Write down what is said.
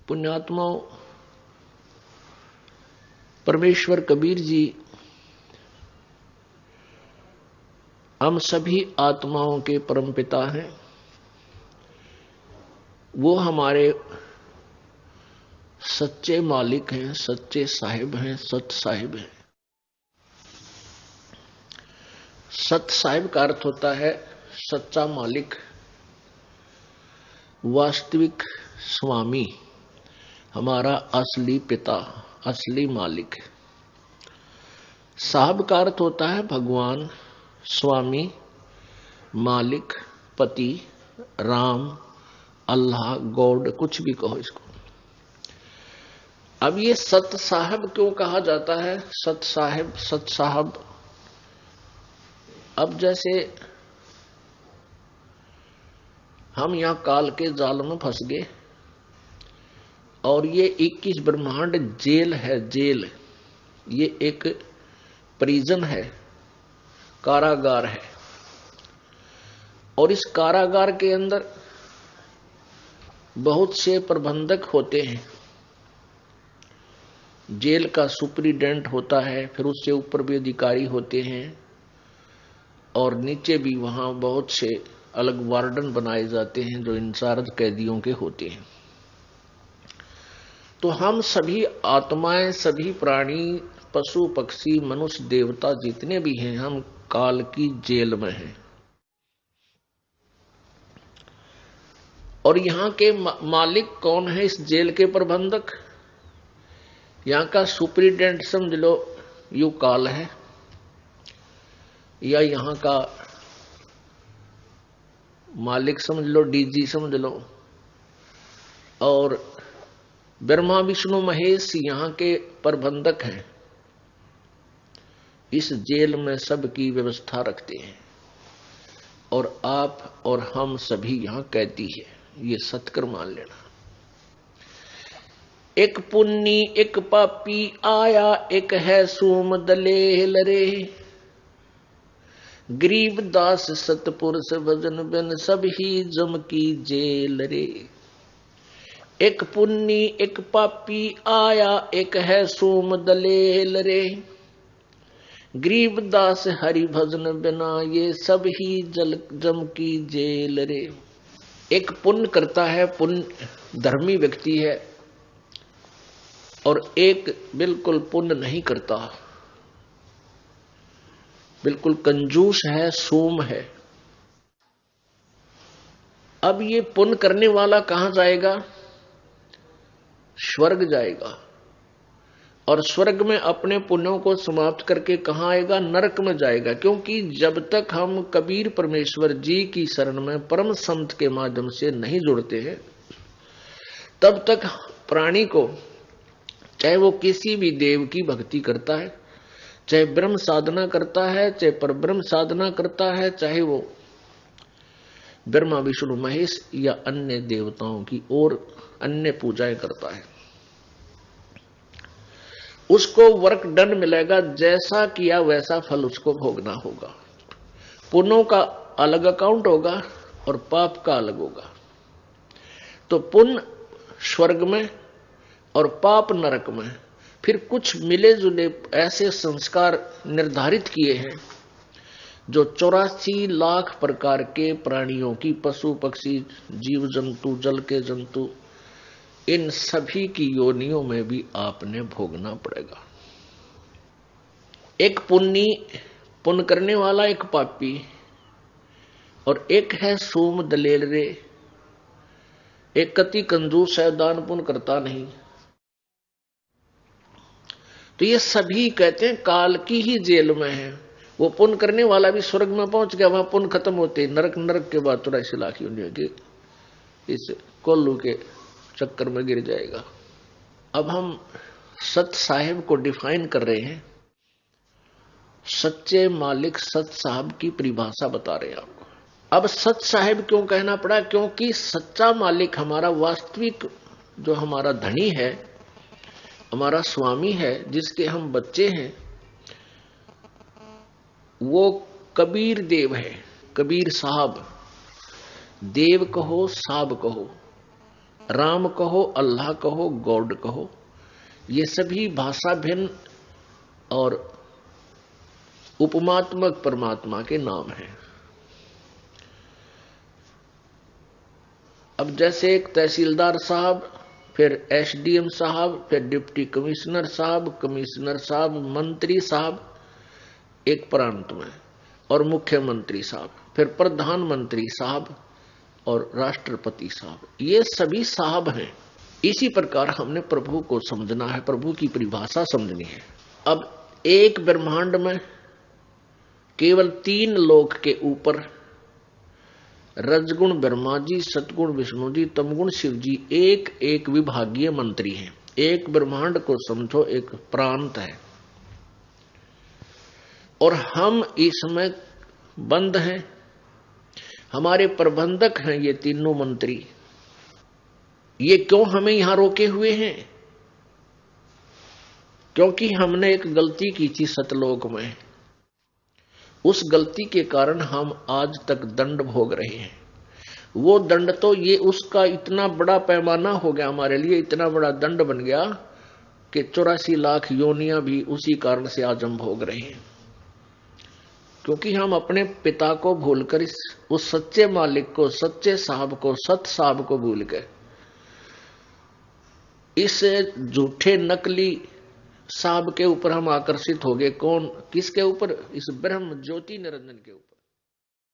पुण्यात्माओं, परमेश्वर कबीर जी हम सभी आत्माओं के परमपिता हैं। वो हमारे सच्चे मालिक हैं, सच्चे साहिब हैं, सत साहिब हैं। सत साहिब का अर्थ होता है सच्चा मालिक, वास्तविक स्वामी, हमारा असली पिता, असली मालिक। साहब का अर्थ होता है भगवान, स्वामी, मालिक, पति, राम, अल्लाह, गॉड, कुछ भी कहो इसको। अब ये सत साहब क्यों कहा जाता है? सत साहिब, सत साहब। अब जैसे हम यहां काल के जाल में फंस गए और ये 21 ब्रह्मांड जेल है, जेल। ये एक प्रिजन है, कारागार है। और इस कारागार के अंदर बहुत से प्रबंधक होते हैं। जेल का सुपरिटेंडेंट होता है, फिर उससे ऊपर भी अधिकारी होते हैं और नीचे भी वहां बहुत से अलग वार्डन बनाए जाते हैं जो इंचार्ज कैदियों के होते हैं। तो हम सभी आत्माएं, सभी प्राणी, पशु पक्षी, मनुष्य, देवता जितने भी हैं, हम काल की जेल में हैं। और यहां के मालिक कौन है? इस जेल के प्रबंधक, यहां का सुपरिटेंडेंट समझ लो यू काल है, या यहां का मालिक समझ लो डीजी समझ लो। और ब्रह्मा विष्णु महेश यहां के प्रबंधक हैं, इस जेल में सबकी व्यवस्था रखते हैं। और आप और हम सभी यहां कैदी है, ये सत्कर मान लेना। एक पुन्नी एक पापी आया, एक है सूम दलेल रे। गरीब दास सतपुरुष भजन बिन सभी जम की जेल रे। एक पुन्नी एक पापी आया, एक है सूम दलेल रे। गरीब दास हरि भजन बिना ये सब ही जम की जेल रे। एक पुण्य करता है, पुण्य धर्मी व्यक्ति है, और एक बिल्कुल पुण्य नहीं करता, बिल्कुल कंजूस है, सूम है। अब ये पुण्य करने वाला कहां जाएगा? स्वर्ग जाएगा। और स्वर्ग में अपने पुण्यों को समाप्त करके कहां आएगा? नरक में जाएगा। क्योंकि जब तक हम कबीर परमेश्वर जी की शरण में परम संत के माध्यम से नहीं जुड़ते हैं, तब तक प्राणी को, चाहे वो किसी भी देव की भक्ति करता है, चाहे ब्रह्म साधना करता है, चाहे परब्रह्म साधना करता है, चाहे वो ब्रह्मा विष्णु महेश या अन्य देवताओं की और अन्य पूजाएं करता है, उसको वर्क डन मिलेगा। जैसा किया वैसा फल उसको भोगना होगा। पुण्यों का अलग अकाउंट होगा और पाप का अलग होगा। तो पुण्य स्वर्ग में और पाप नरक में। फिर कुछ मिले जुले ऐसे संस्कार निर्धारित किए हैं जो 84 लाख प्रकार के प्राणियों की, पशु पक्षी, जीव जंतु, जल के जंतु, इन सभी की योनियों में भी आपने भोगना पड़ेगा। एक पुण्य करने वाला, एक पापी, और एक है सोम दलेल रे। एक कति कंजूस है, दान पुण्य करता नहीं। तो ये सभी कहते हैं काल की ही जेल में है। वो पुण्य करने वाला भी स्वर्ग में पहुंच गया, वहां पुण्य खत्म होते, नरक के बाद 84 लाख योनियों के इस कोल्लू के चक्कर में गिर जाएगा। अब हम सत साहिब को डिफाइन कर रहे हैं। सच्चे मालिक सत साहब की परिभाषा बता रहे हैं आपको। अब सत साहिब क्यों कहना पड़ा? क्योंकि सच्चा मालिक हमारा वास्तविक, जो हमारा धनी है, हमारा स्वामी है, जिसके हम बच्चे हैं, वो कबीर देव है, कबीर साहब। देव कहो, साहब कहो, राम कहो, अल्लाह कहो, गॉड कहो, ये सभी भाषा भिन्न और उपमात्मक परमात्मा के नाम हैं। अब जैसे एक तहसीलदार साहब, फिर एसडीएम साहब, फिर डिप्टी कमिश्नर साहब, मंत्री साहब एक प्रांत में, और मुख्यमंत्री साहब, फिर प्रधानमंत्री साहब और राष्ट्रपति साहब, ये सभी साहब हैं। इसी प्रकार हमने प्रभु को समझना है, प्रभु की परिभाषा समझनी है। अब एक ब्रह्मांड में केवल 3 लोक के ऊपर रजगुण ब्रह्मा जी, सतगुण विष्णु जी, तमगुण शिव जी एक एक विभागीय मंत्री हैं। एक ब्रह्मांड को समझो एक प्रांत है, और हम इसमें बंद हैं। हमारे प्रबंधक हैं ये तीनों मंत्री। ये क्यों हमें यहां रोके हुए हैं? क्योंकि हमने एक गलती की थी सतलोक में। उस गलती के कारण हम आज तक दंड भोग रहे हैं। वो दंड तो ये उसका इतना बड़ा पैमाना हो गया, हमारे लिए इतना बड़ा दंड बन गया कि 84 लाख योनियां भी उसी कारण से आज हम भोग रहे हैं। क्योंकि हम अपने पिता को भूलकर उस सच्चे मालिक को, सच्चे साहब को, सत साहब को भूल गए। इस झूठे नकली साहब के ऊपर हम आकर्षित हो गए। कौन? किसके ऊपर? इस ब्रह्म ज्योति निरंजन के ऊपर।